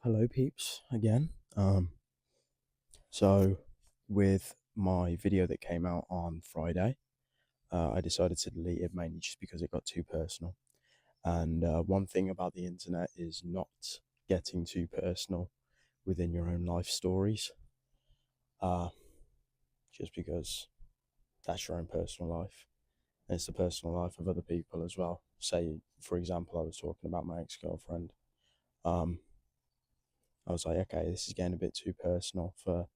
Hello, peeps, again. So with my video that came out on Friday, I decided to delete it mainly just because it got too personal. And one thing about the internet is not getting too personal within your own life stories, uh, just because that's your own personal life. And it's the personal life of other people as well. Say, for example, I was talking about my ex-girlfriend. Um, I was like, okay, this is getting a bit too personal for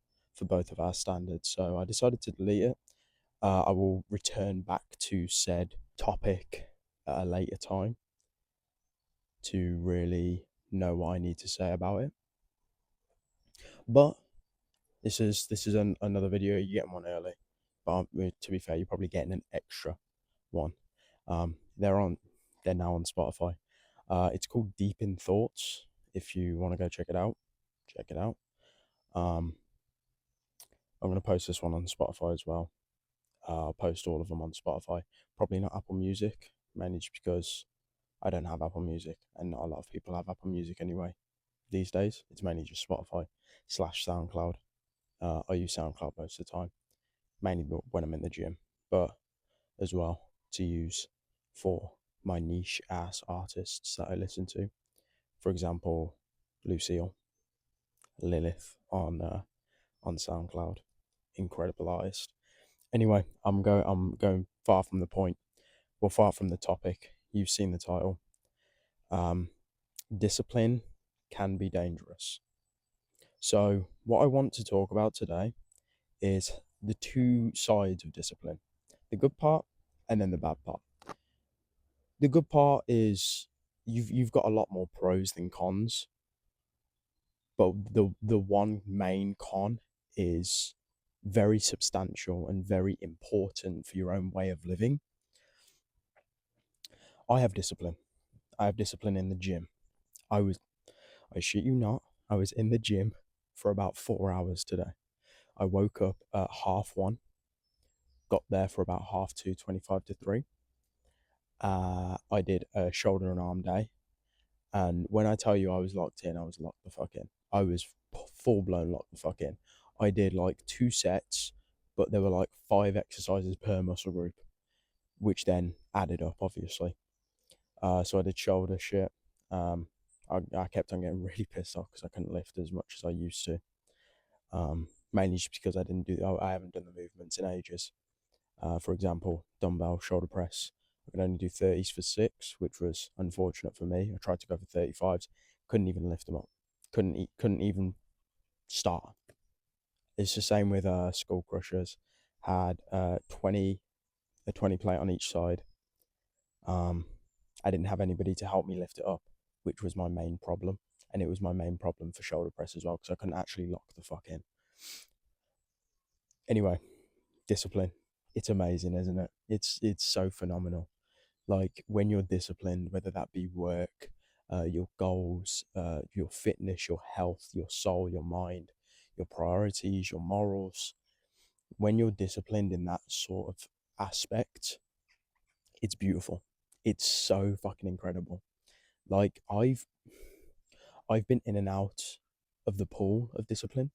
both of our standards. So I decided to delete it. I will return back to said topic at a later time to really know what I need to say about it. But this is another video. You get one early, but to be fair, you're probably getting an extra one. They're on. They're now on Spotify. It's called Deep in Thoughts. If you want to go check it out, check it out. Um, I'm gonna post this one on Spotify as well. I'll post all of them on Spotify. Probably not Apple Music, mainly just because I don't have Apple Music, and not a lot of people have Apple Music anyway. These days, it's mainly just Spotify slash SoundCloud. I use SoundCloud most of the time, mainly when I'm in the gym, but as well to use for my niche ass artists that I listen to. For example, Lucille, Lilith on SoundCloud, incredible artist. Anyway, I'm going far from the point, well, far from the topic. You've seen the title. Um, Discipline can be dangerous. So, what I want to talk about today is the two sides of discipline, the good part and then the bad part. The good part is you've got a lot more pros than cons, but the one main con is very substantial and very important for your own way of living. I have discipline. I have discipline in the gym. I was, I shit you not, I was in the gym for about 4 hours today. I woke up at 1:30, got there for about 2:30, 25 to 3. I did a shoulder and arm day. And when I tell you I was locked in, I was locked the fuck in. I was full blown locked the fuck in. I did like 2 sets, but there were like 5 exercises per muscle group, which then added up, obviously. So I did shoulder shit. Um, I kept on getting really pissed off because I couldn't lift as much as I used to. Mainly just because I haven't done the movements in ages. For example, dumbbell shoulder press. I could only do 30s for 6, which was unfortunate for me. I tried to go for 35s, couldn't even lift them up. Couldn't even start. It's the same with skull crushers. Had 20 a 20 plate on each side. Um, I didn't have anybody to help me lift it up, which was my main problem. And it was my main problem for shoulder press as well, because I couldn't actually lock the fuck in. Anyway, discipline. It's amazing, isn't it? It's so phenomenal. Like when you're disciplined, whether that be work, your goals, your fitness, your health, your soul, your mind, your priorities, your morals. When you're disciplined in that sort of aspect, it's beautiful. It's so fucking incredible. Like I've been in and out of the pool of discipline.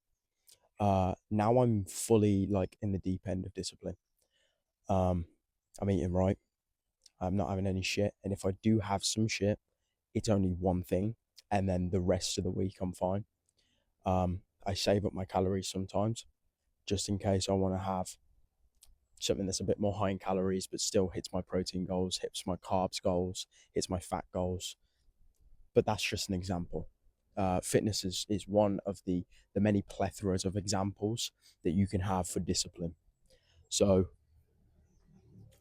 Now I'm fully like in the deep end of discipline. Um, I'm eating right. I'm not having any shit. And if I do have some shit, it's only one thing. And then the rest of the week, I'm fine. I save up my calories sometimes just in case I want to have something that's a bit more high in calories, but still hits my protein goals, hits my carbs goals, hits my fat goals. But that's just an example. Fitness is one of the many plethoras of examples that you can have for discipline. So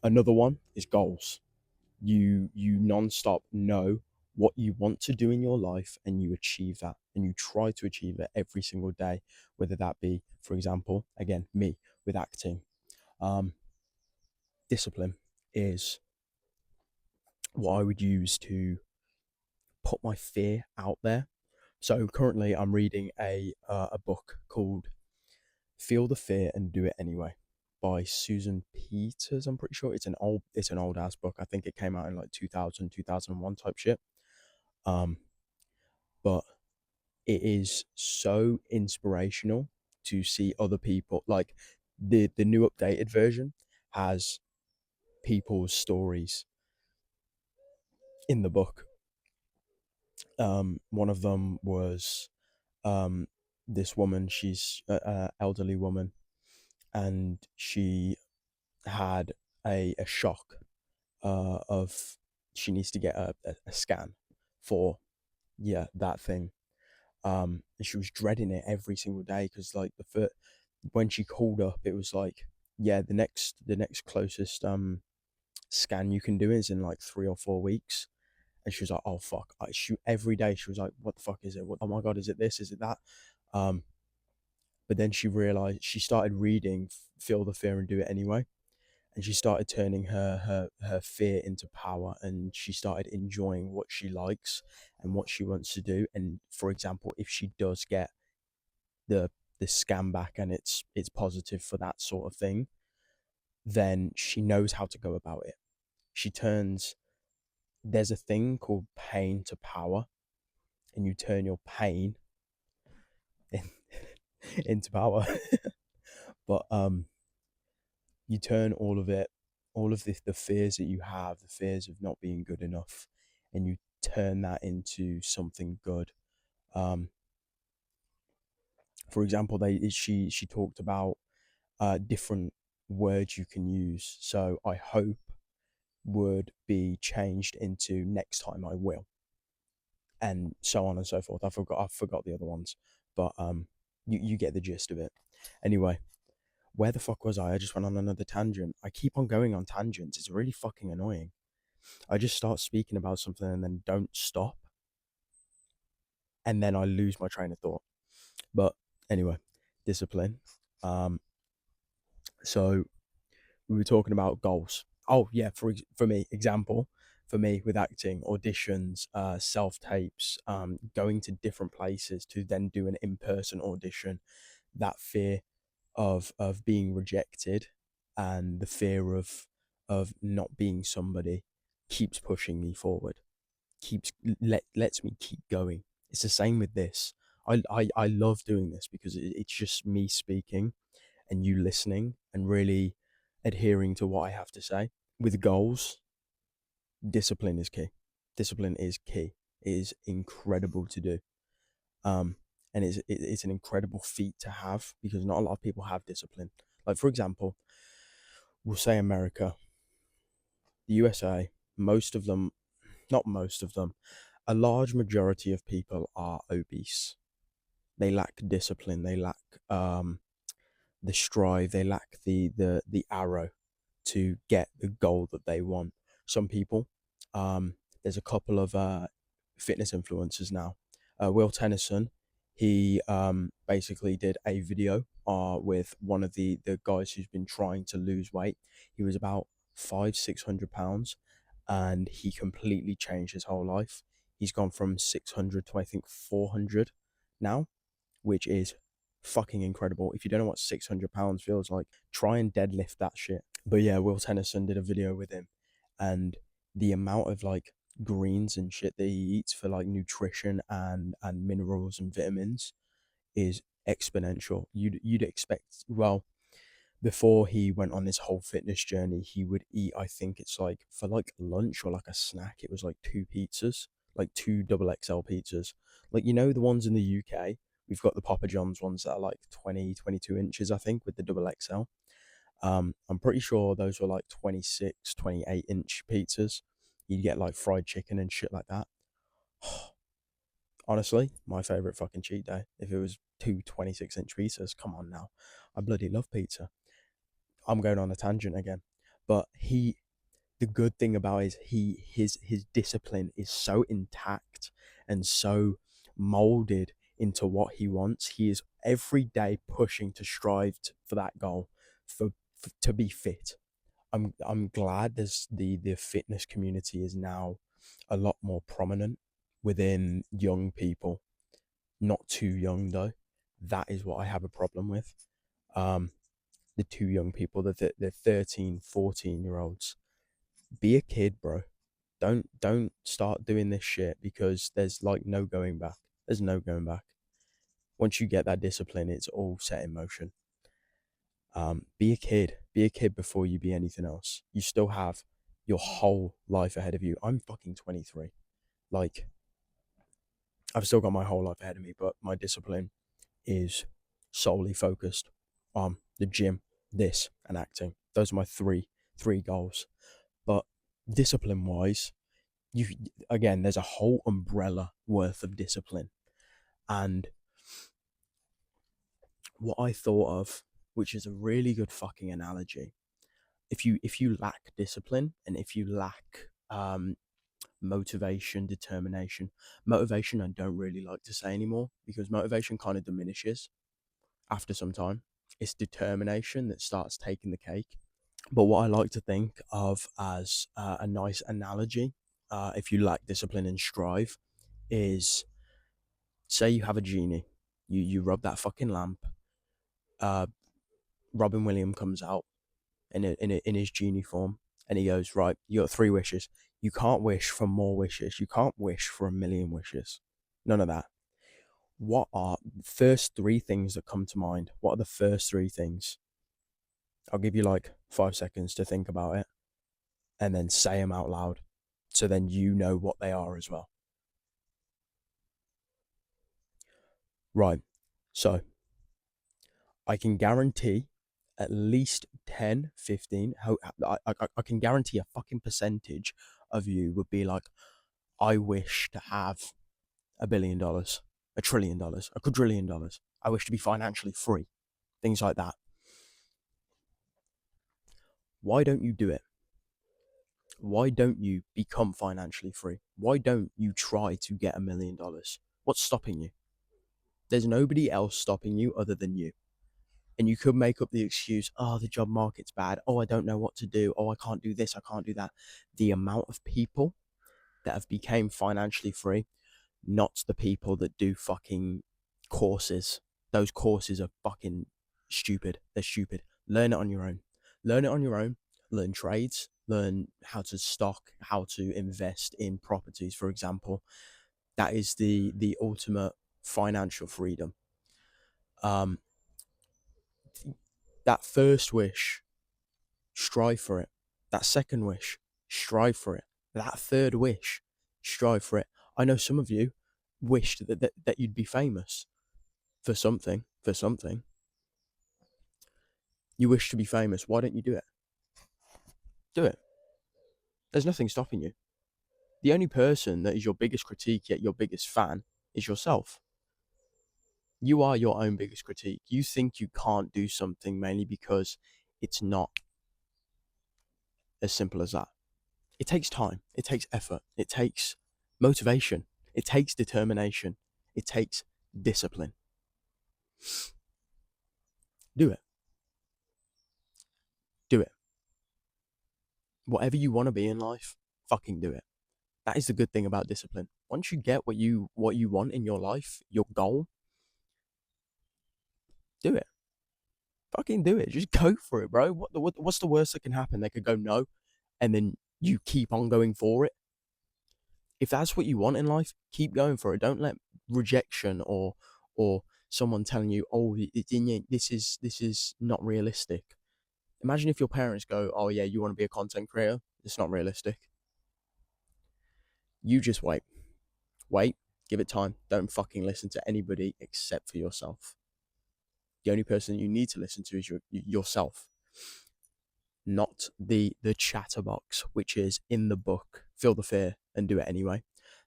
another one is goals. You non-stop know what you want to do in your life, and you achieve that, and you try to achieve it every single day, whether that be, for example, again, me with acting. um Discipline is what I would use to put my fear out there. So currently I'm reading a book called Feel the Fear and Do It Anyway by Susan Peters. I'm pretty sure it's an old ass book. I think it came out in like 2000, 2001 type shit. Um, but it is so inspirational to see other people. Like the new updated version has people's stories in the book. One of them was um, this woman. She's a elderly woman, and she had a shock of she needs to get a scan for, yeah, that thing. And she was dreading it every single day because like when she called up, it was like, yeah, the next closest scan you can do is in like 3 or 4 weeks. And she was like, oh fuck. Every day she was like, what the fuck is it? Oh my god, is it this? Is it that? Um, but then she realized, she started reading Feel the Fear and Do It Anyway. And she started turning her fear into power, and she started enjoying what she likes and what she wants to do. And for example, if she does get the the scan back and it's positive for that sort of thing, then she knows how to go about it. She turns There's a thing called pain to power, and you turn your pain in, into power. But you turn all of it, all of the fears that you have, the fears of not being good enough, and you turn that into something good. Um, for example, she talked about different words you can use. So I hope would be changed into next time I will, and so on and so forth. I forgot the other ones, but you get the gist of it. Anyway, where the fuck was I? I just went on another tangent. I keep on going on tangents. It's really fucking annoying. I just start speaking about something and then don't stop, and then I lose my train of thought. But anyway, discipline. Um, so we were talking about goals. Oh yeah, for me, example for me with acting, auditions, self tapes, going to different places to then do an in person audition. That fear of being rejected, and the fear of not being somebody, keeps pushing me forward. Lets me keep going. It's the same with this. I love doing this because it's just me speaking and you listening and really adhering to what I have to say. With goals, discipline is key. Discipline is key. It is incredible to do. Um, and it's an incredible feat to have because not a lot of people have discipline. Like for example, we'll say America, the USA, most of them, not most of them, a large majority of people are obese. They lack discipline. They lack the strive. They lack the arrow to get the goal that they want. Some people, there's a couple of fitness influencers now. Will Tennyson, he basically did a video with one of the guys who's been trying to lose weight. He was about 500-600 pounds, and he completely changed his whole life. He's gone from 600 to I think 400 now, which is fucking incredible. If you don't know what 600 pounds feels like, try and deadlift that shit. But yeah, Will Tennyson did a video with him, and the amount of like greens and shit that he eats for like nutrition and minerals and vitamins is exponential. You'd expect, well, before he went on this whole fitness journey, he would eat, I think it's like for like lunch or like a snack, it was like two pizzas, like two double XL pizzas. Like, you know, the ones in the UK, we've got the Papa John's ones that are like 20, 22 inches, I think, with the double XL. I'm pretty sure those were like 26, 28 inch pizzas. You'd get like fried chicken and shit like that. Honestly, my favorite fucking cheat day. If it was two 26-inch pizzas, come on now. I bloody love pizza. I'm going on a tangent again. But the good thing about it is his discipline is so intact and so molded into what he wants. He is every day pushing to strive for that goal, for to be fit. I'm glad there's the fitness community is now a lot more prominent within young people. Not too young though. That is what I have a problem with. Um, the too young people, the 13, 14 year olds. Be a kid, bro. Don't start doing this shit because there's like no going back. There's no going back. Once you get that discipline, it's all set in motion. Be a kid. Be a kid before you be anything else. You still have your whole life ahead of you. I'm fucking 23. Like, I've still got my whole life ahead of me, but my discipline is solely focused on the gym, this, and acting. Those are my three goals. But discipline wise, you again, there's a whole umbrella worth of discipline. And what I thought of, which is a really good fucking analogy, if you lack discipline and if you lack motivation I don't really like to say anymore because motivation kind of diminishes after some time. It's determination that starts taking the cake. But what I like to think of as a nice analogy, if you lack discipline and strive, is say you have a genie, you rub that fucking lamp, uh, Robin Williams comes out in his genie form, and he goes, right, you got 3 wishes. You can't wish for more wishes. You can't wish for a million wishes. None of that. What are the first 3 things that come to mind? What are the first 3 things? I'll give you like 5 seconds to think about it, and then say them out loud, so then you know what they are as well. Right. So I can guarantee at least 10, 15. I can guarantee a fucking percentage of you would be like, I wish to have $1 billion, $1 trillion, $1 quadrillion. I wish to be financially free. Things like that. Why don't you do it? Why don't you become financially free? Why don't you try to get $1 million? What's stopping you? There's nobody else stopping you other than you. And you could make up the excuse, oh, the job market's bad. Oh, I don't know what to do. Oh, I can't do this. I can't do that. The amount of people that have become financially free, not the people that do fucking courses. Those courses are fucking stupid. They're stupid. Learn it on your own. Learn it on your own. Learn trades. Learn how to stock, how to invest in properties, for example. That is the ultimate financial freedom. Um, that first wish, strive for it. That second wish, strive for it. That third wish, strive for it. I know some of you wished that you'd be famous for something. You wish to be famous. Why don't you do it? Do it. There's nothing stopping you. The only person that is your biggest critique yet your biggest fan is yourself. You are your own biggest critique. You think you can't do something mainly because it's not as simple as that. It takes time. It takes effort. It takes motivation. It takes determination. It takes discipline. Do it. Do it. Whatever you want to be in life, fucking do it. That is the good thing about discipline. Once you get what you want in your life, your goal, do it. Fucking do it. Just go for it, bro. What's the worst that can happen? They could go no, and then you keep on going for it. If that's what you want in life, keep going for it. Don't let rejection or someone telling you, oh, this is not realistic. Imagine if your parents go, oh yeah, you want to be a content creator? It's not realistic. You just wait, give it time. Don't fucking listen to anybody except for yourself. The only person you need to listen to is yourself, not the chatterbox, which is in the book. Feel the fear and do it anyway.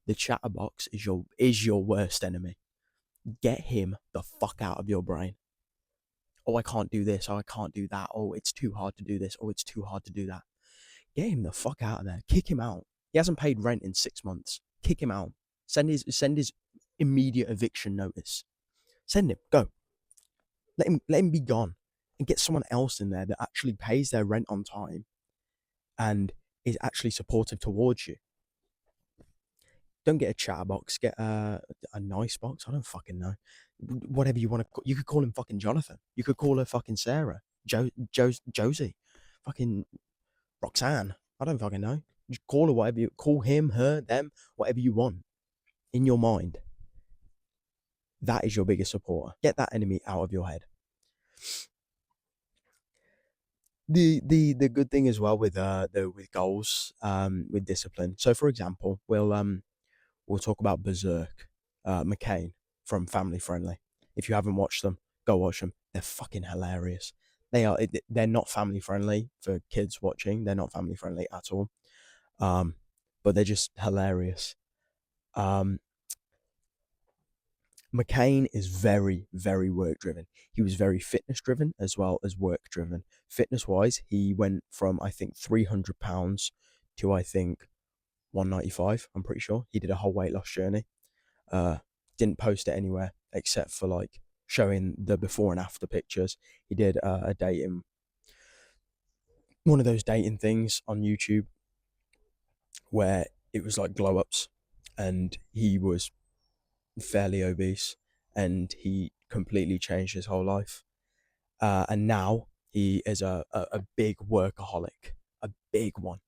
The chatterbox is your worst enemy. Get him the fuck out of your brain. Oh, I can't do this. Oh, I can't do that. Oh, it's too hard to do this. Oh, it's too hard to do that. Get him the fuck out of there. Kick him out. He hasn't paid rent in 6 months. Kick him out. Send his immediate eviction notice. Send him. Go. Let him be gone. And get someone else in there that actually pays their rent on time and is actually supportive towards you. Don't get a chatterbox. Get a nice box. I don't fucking know. Whatever you want to. You could call him fucking Jonathan. You could call her fucking Sarah. Josie. Fucking Roxanne. I don't fucking know. Just call her whatever you call him, her, them, whatever you want in your mind. that is your biggest supporter. Get that enemy out of your head. The good thing as well with with goals, with discipline. So for example, we'll talk about Berserk, McCain from Family Friendly. If you haven't watched them, go watch them. They're fucking hilarious. They're not family friendly for kids watching. They're not family friendly at all. Um, but they're just hilarious. Um, McCain is very, very work driven. He was very fitness driven as well as work driven. Fitness wise, he went from I think £300 to I think 195. I'm pretty sure he did a whole weight loss journey. Uh, didn't post it anywhere except for like showing the before and after pictures. He did a dating, one of those dating things on YouTube where it was like glow ups, and he was fairly obese, and he completely changed his whole life. And now he is a big workaholic, a big one.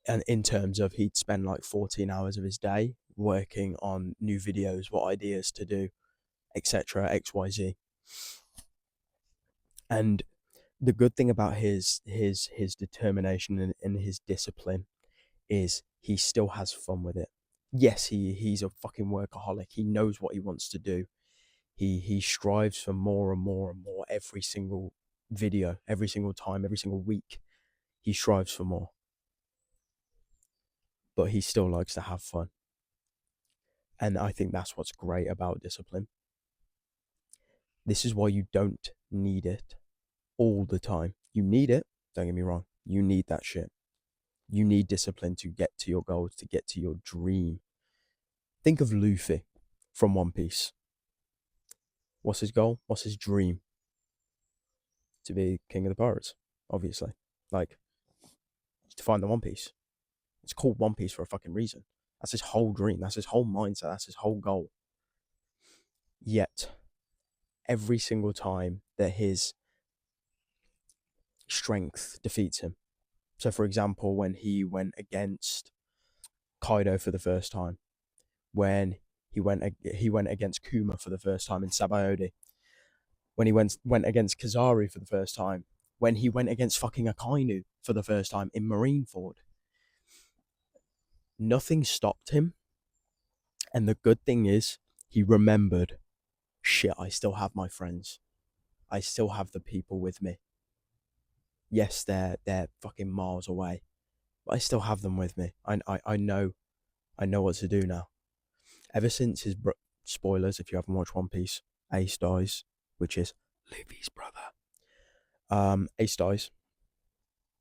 And in terms of he'd spend like 14 hours of his day working on new videos, what ideas to do, etc., XYZ. And the good thing about his determination and his discipline is he still has fun with it. Yes, he's a fucking workaholic. He knows what he wants to do. He strives for more and more and more every single video, every single time, every single week. He strives for more. But he still likes to have fun. And I think that's what's great about discipline. This is why you don't need it all the time. You need it, don't get me wrong. You need that shit. You need discipline to get to your goals, to get to your dream. Think of Luffy from One Piece. What's his goal? What's his dream? To be king of the pirates, obviously. Like, to find the One Piece. It's called One Piece for a fucking reason. That's his whole dream. That's his whole mindset. That's his whole goal. Yet, every single time that his strength defeats him. So, for example, when he went against Kaido for the first time, when he went against Kuma for the first time in Sabaody, when he went against Kazari for the first time, when he went against fucking Akainu for the first time in Marineford, nothing stopped him. And the good thing is, he remembered, shit, I still have my friends. I still have the people with me. Yes, they're fucking miles away, but I still have them with me. I know what to do now. Ever since his spoilers, if you haven't watched One Piece, Ace dies, which is Luffy's brother. Ace dies.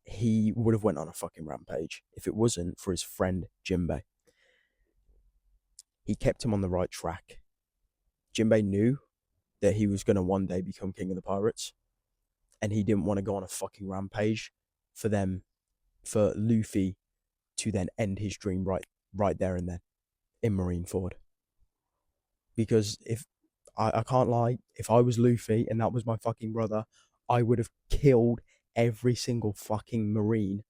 He would have went on a fucking rampage if it wasn't for his friend Jinbei. He kept him on the right track. Jinbei knew that he was going to one day become king of the pirates, and he didn't want to go on a fucking rampage for Luffy to then end his dream right there and then in Marineford. Because if I can't lie, if I was Luffy and that was my fucking brother, I would have killed every single fucking Marine.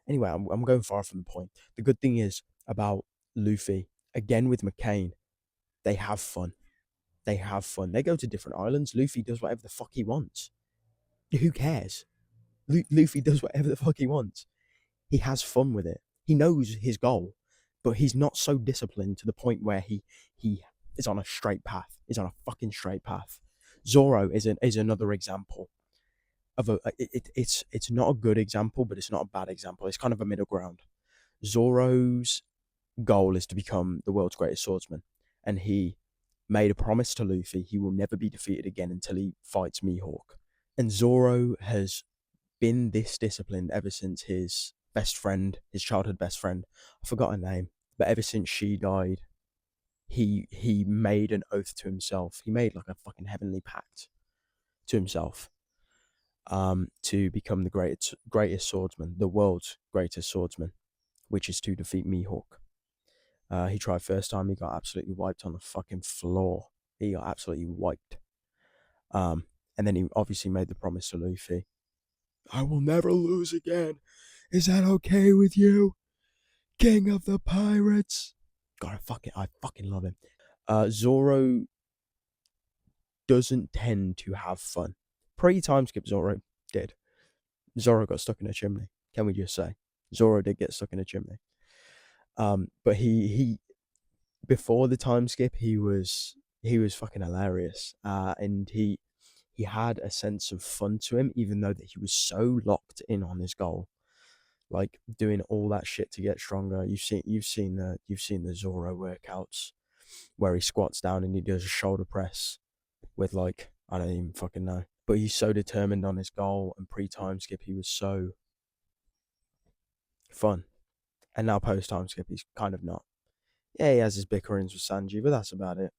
Anyway, I'm going far from the point. The good thing is about Luffy, again with McCain, they have fun. They have fun. They go to different islands. Luffy does whatever the fuck he wants. Who cares? Luffy does whatever the fuck he wants. He has fun with it. He knows his goal, but he's not so disciplined to the point where he is on a straight path. Is on a fucking straight path. Zoro is another example of it's not a good example, but it's not a bad example. It's kind of a middle ground. Zoro's goal is to become the world's greatest swordsman, and he made a promise to Luffy he will never be defeated again until he fights Mihawk. And Zoro has been this disciplined ever since his best friend, his childhood best friend, I forgot her name, but ever since she died, he made an oath to himself. He made like a fucking heavenly pact to himself, to become the greatest swordsman, the world's greatest swordsman, which is to defeat Mihawk. He tried first time, he got absolutely wiped on the fucking floor. He got absolutely wiped. And then he obviously made the promise to Luffy, I will never lose again. Is that okay with you? King of the Pirates. God, I fucking love him. Zoro doesn't tend to have fun. Pre-time skip, Zoro did. Zoro got stuck in a chimney. Can we just say Zoro did get stuck in a chimney? But he before the time skip, he was fucking hilarious. And he had a sense of fun to him, even though that he was so locked in on his goal, like doing all that shit to get stronger. You've seen the Zoro workouts where he squats down and he does a shoulder press with, like, I don't even fucking know. But he's so determined on his goal, and pre-time skip he was so fun. And now post-time skip he's kind of not. Yeah, he has his bickerings with Sanji, but that's about it.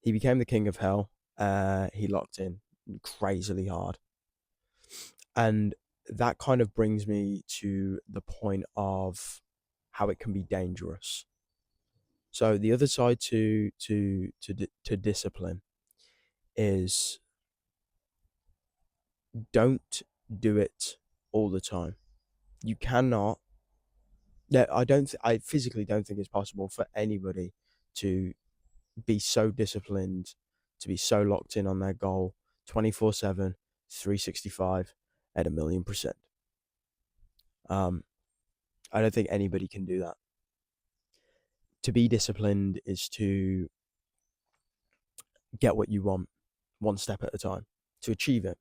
He became the king of hell. He locked in crazily hard. And that kind of brings me to the point of how it can be dangerous. So the other side to discipline is, don't do it all the time. You cannot. Yeah, I physically don't think it's possible for anybody to be so disciplined, to be so locked in on their goal 24/7, 365, at 1,000,000%. Um, I don't think anybody can do that. To be disciplined is to get what you want one step at a time, to achieve it.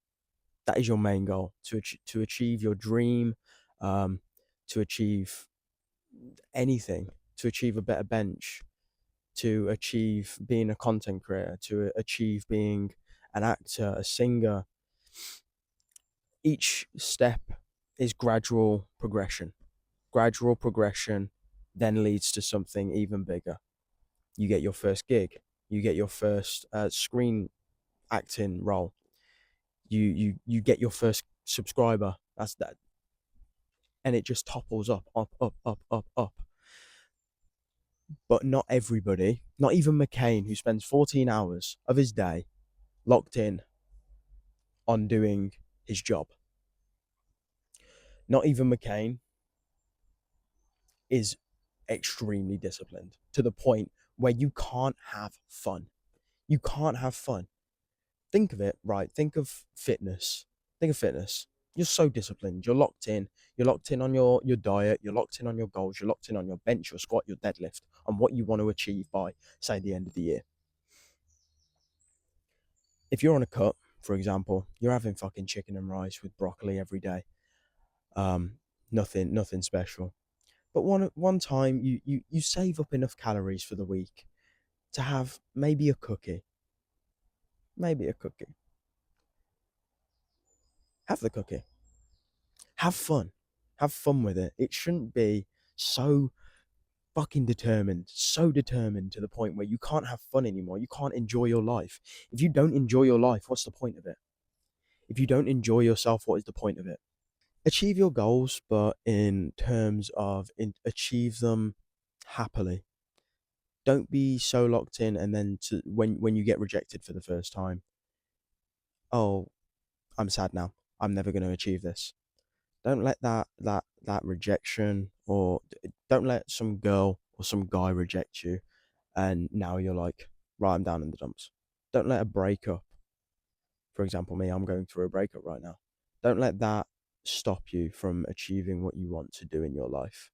That is your main goal, to achieve your dream, um, to achieve anything, to achieve a better bench, to achieve being a content creator, to achieve being an actor, a singer. Each step is gradual progression. Gradual progression then leads to something even bigger. You get your first gig, you get your first screen acting role, you get your first subscriber. That's that, and it just topples up, up, up, up, up, up. But not everybody, not even McCain, who spends 14 hours of his day locked in on doing his job. Not even McCain is extremely disciplined to the point where you can't have fun. You can't have fun. Think of it, right? Think of fitness. Think of fitness. You're so disciplined. You're locked in. You're locked in on your diet. You're locked in on your goals. You're locked in on your bench, your squat, your deadlift, on what you want to achieve by, say, the end of the year. If you're on a cut, for example, you're having fucking chicken and rice with broccoli every day. Um, nothing special. But one time you save up enough calories for the week to have maybe a cookie. Maybe a cookie. Have the cookie. Have fun. Have fun with it. It shouldn't be so fucking determined, so determined to the point where you can't have fun anymore. You can't enjoy your life. If you don't enjoy your life, what's the point of it? If you don't enjoy yourself, what is the point of it? Achieve your goals, but in terms of achieve them happily. Don't be so locked in, and then when you get rejected for the first time, oh, I'm sad now. I'm never going to achieve this. Don't let that rejection, or don't let some girl or some guy reject you, and now you're like, right, I'm down in the dumps. Don't let a breakup, for example, me, I'm going through a breakup right now. Don't let that stop you from achieving what you want to do in your life.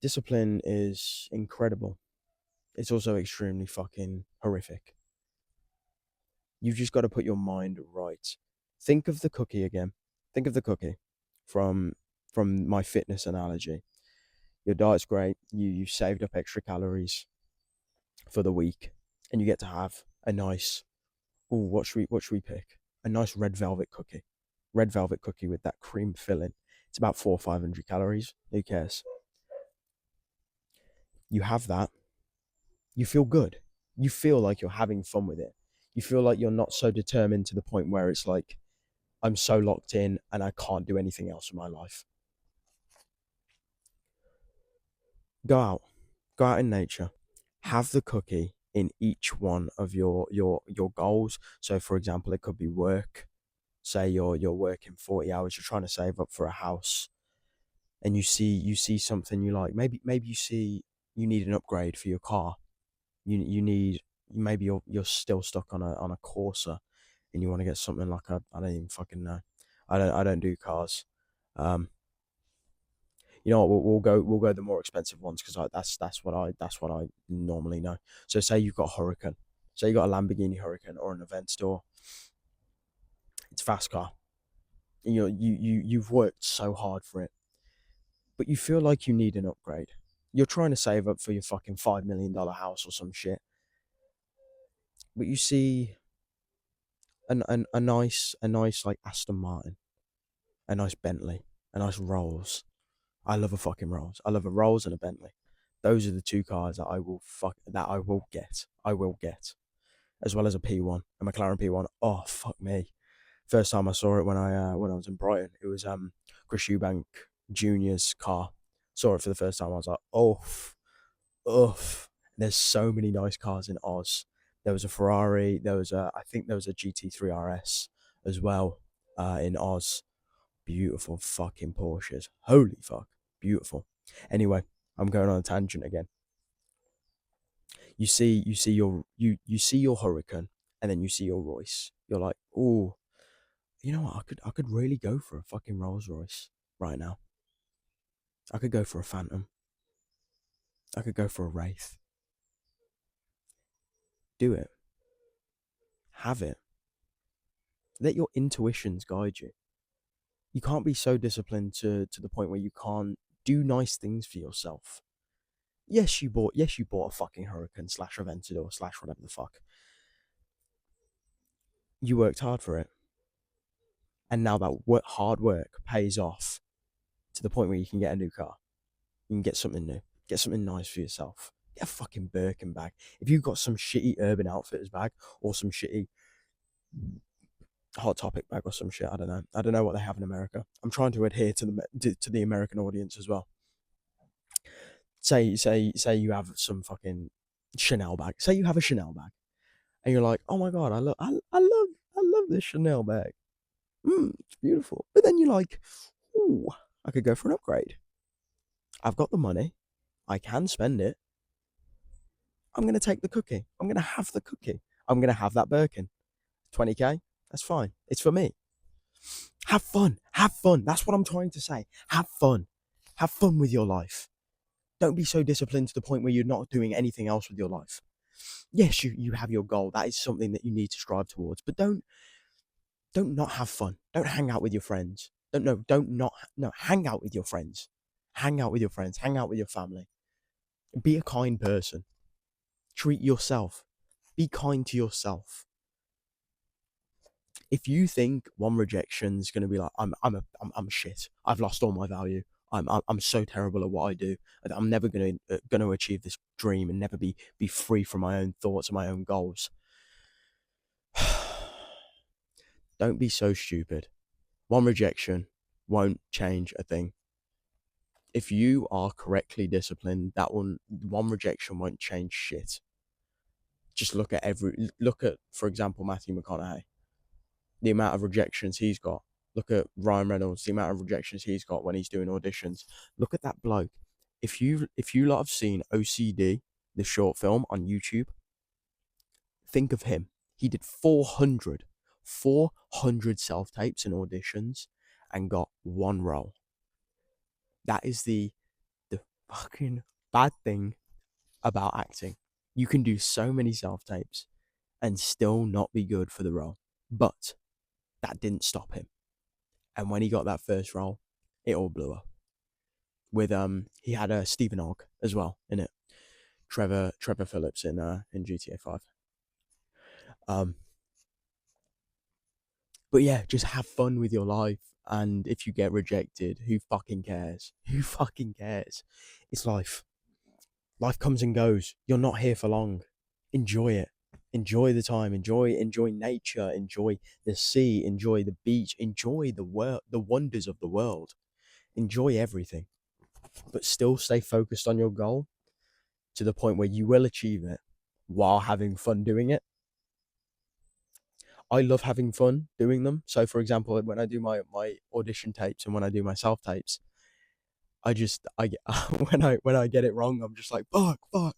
Discipline is incredible. It's also extremely fucking horrific. You've just got to put your mind right. Think of the cookie again. Think of the cookie from my fitness analogy. Your diet's great. You saved up extra calories for the week, and you get to have a nice. Oh, what should we pick? A nice red velvet cookie. Red velvet cookie with that cream filling. It's about 400 or 500 calories. Who cares? You have that. You feel good. You feel like you're having fun with it. You feel like you're not so determined to the point where it's like, I'm so locked in and I can't do anything else in my life. Go out. Go out in nature. Have the cookie in each one of your goals. So for example, it could be work. Say you're working 40 hours, you're trying to save up for a house, and you see something you like. Maybe you see you need an upgrade for your car. You need, maybe you're still stuck on a Corsa, and you want to get something like a, I don't even fucking know. I don't do cars. Um, you know what? We'll go the more expensive ones because that's what I normally know. So say you've got a Huracan, say you got a Lamborghini Huracan or an Aventador. It's a fast car. You've worked so hard for it, but you feel like you need an upgrade. You're trying to save up for your fucking $5 million house or some shit, but you see a nice like Aston Martin, a nice Bentley, a nice Rolls. I love a fucking Rolls. I love a Rolls and a Bentley. Those are the two cars that I will get. I will get, as well as a P1, a McLaren P1. Oh fuck me! First time I saw it when I was in Brighton, it was Chris Eubank Jr.'s car. Saw it for the first time. I was like, oof. There's so many nice cars in Oz. There was a Ferrari. I think there was a GT3 RS as well in Oz. Beautiful fucking Porsches. Holy fuck, beautiful. Anyway, I'm going on a tangent again. You see your Huracan, and then you see your Royce. You're like, oh, you know what? I could really go for a fucking Rolls Royce right now. I could go for a Phantom. I could go for a Wraith. Do it. Have it. Let your intuitions guide you. You can't be so disciplined to the point where you can't do nice things for yourself. Yes, you bought a fucking Huracan slash Aventador slash whatever the fuck. You worked hard for it, and now that hard work pays off to the point where you can get a new car. You can get something new, get something nice for yourself. Get a fucking Birkin bag. If you've got some shitty Urban Outfitters bag or some shitty Hot Topic bag or some shit, I don't know. I don't know what they have in America. I'm trying to adhere to the American audience as well. Say you have some fucking Chanel bag. Say you have a Chanel bag, and you're like, oh my god, I love this Chanel bag. It's beautiful. But then you're like, ooh, I could go for an upgrade. I've got the money. I can spend it. I'm going to take the cookie. I'm going to have the cookie. I'm going to have that Birkin. 20K? That's fine. It's for me. Have fun. Have fun. That's what I'm trying to say. Have fun. Have fun with your life. Don't be so disciplined to the point where you're not doing anything else with your life. Yes, you have your goal. That is something that you need to strive towards. But don't not have fun. Don't hang out with your friends. Don't hang out with your friends. Hang out with your friends. Hang out with your family. Be a kind person. Treat yourself. Be kind to yourself. If you think one rejection is going to be like, I'm shit. I've lost all my value. I'm so terrible at what I do. I'm never going to achieve this dream and never be free from my own thoughts and my own goals. Don't be so stupid. One rejection won't change a thing. If you are correctly disciplined, that one rejection won't change shit. Just look at, for example, Matthew McConaughey, the amount of rejections he's got. Look at Ryan Reynolds, the amount of rejections he's got when he's doing auditions. Look at that bloke. If you lot have seen OCD, the short film on YouTube, think of him. He did 400 self tapes and auditions and got one role. That is the fucking bad thing about acting. You can do so many self tapes and still not be good for the role. But that didn't stop him. And when he got that first role, it all blew up. With he had a Stephen Ogg as well in it. Trevor Phillips in GTA 5. But yeah, just have fun with your life. And if you get rejected, who fucking cares? Who fucking cares? It's life. Life comes and goes. You're not here for long. Enjoy it. Enjoy the time. Enjoy nature. Enjoy the sea. Enjoy the beach. Enjoy the wonders of the world. Enjoy everything. But still stay focused on your goal to the point where you will achieve it while having fun doing it. I love having fun doing them. So, for example, when I do my audition tapes and when I do my self tapes, I get when I get it wrong, I'm just like fuck,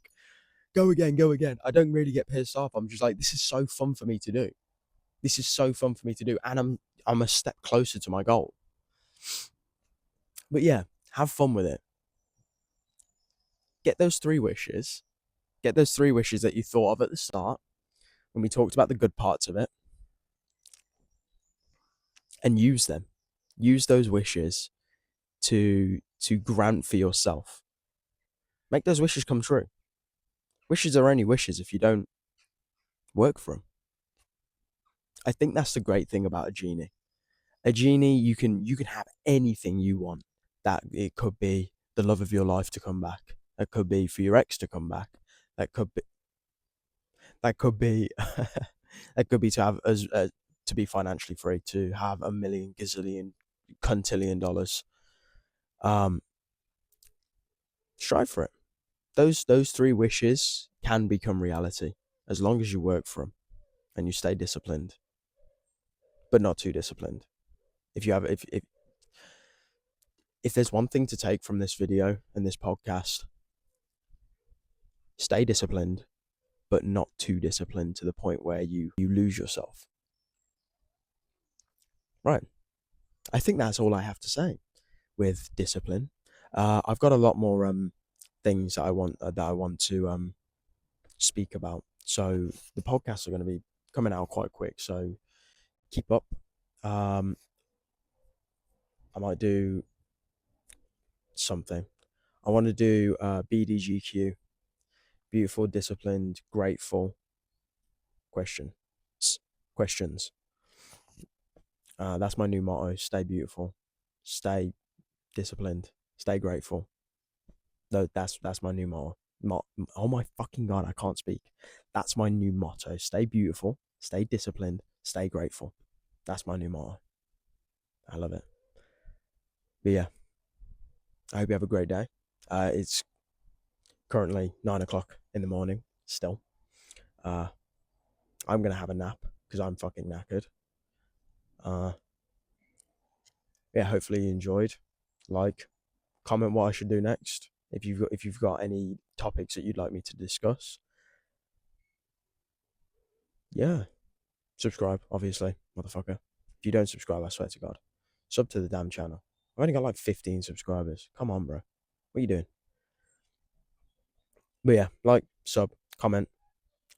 go again, go again. I don't really get pissed off. I'm just like, this is so fun for me to do. This is so fun for me to do, and I'm a step closer to my goal. But yeah, have fun with it. Get those 3 wishes. Get those 3 wishes that you thought of at the start when we talked about the good parts of it, and use them. Use those wishes to grant for yourself. Make those wishes come true. Wishes are only wishes if you don't work for them. I think that's the great thing about a genie. A genie, you can have anything you want. That it could be the love of your life to come back. That could be for your ex to come back. That could be that could be that could be to have as to be financially free, to have a million gazillion cuntillion dollars. Strive for it. Those 3 wishes can become reality as long as you work for them and you stay disciplined, but not too disciplined. If there's one thing to take from this video and this podcast, stay disciplined, but not too disciplined to the point where you lose yourself. Right. I think that's all I have to say with discipline. I've got a lot more things that I want to speak about. So the podcasts are going to be coming out quite quick. So keep up. I might do something. I want to do BDGQ, beautiful, disciplined, grateful questions. That's my new motto. Stay beautiful, stay disciplined, stay grateful. No, that's my new motto. Oh my fucking god, I can't speak. That's my new motto. Stay beautiful, stay disciplined, stay grateful. That's my new motto. I love it. But yeah, I hope you have a great day. It's currently 9 o'clock in the morning still. I'm gonna have a nap because I'm fucking knackered. Yeah, hopefully you enjoyed. Like, comment what I should do next. If you've got any topics that you'd like me to discuss. Yeah. Subscribe, obviously, motherfucker. If you don't subscribe, I swear to God. Sub to the damn channel. I've only got like 15 subscribers. Come on, bro. What are you doing? But yeah, like, sub, comment.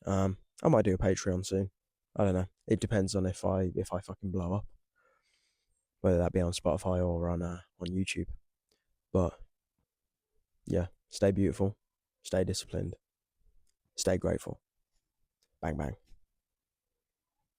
I might do a Patreon soon. I don't know. It depends on if I fucking blow up. Whether that be on Spotify or on YouTube. But yeah, stay beautiful, stay disciplined, stay grateful. Bang bang.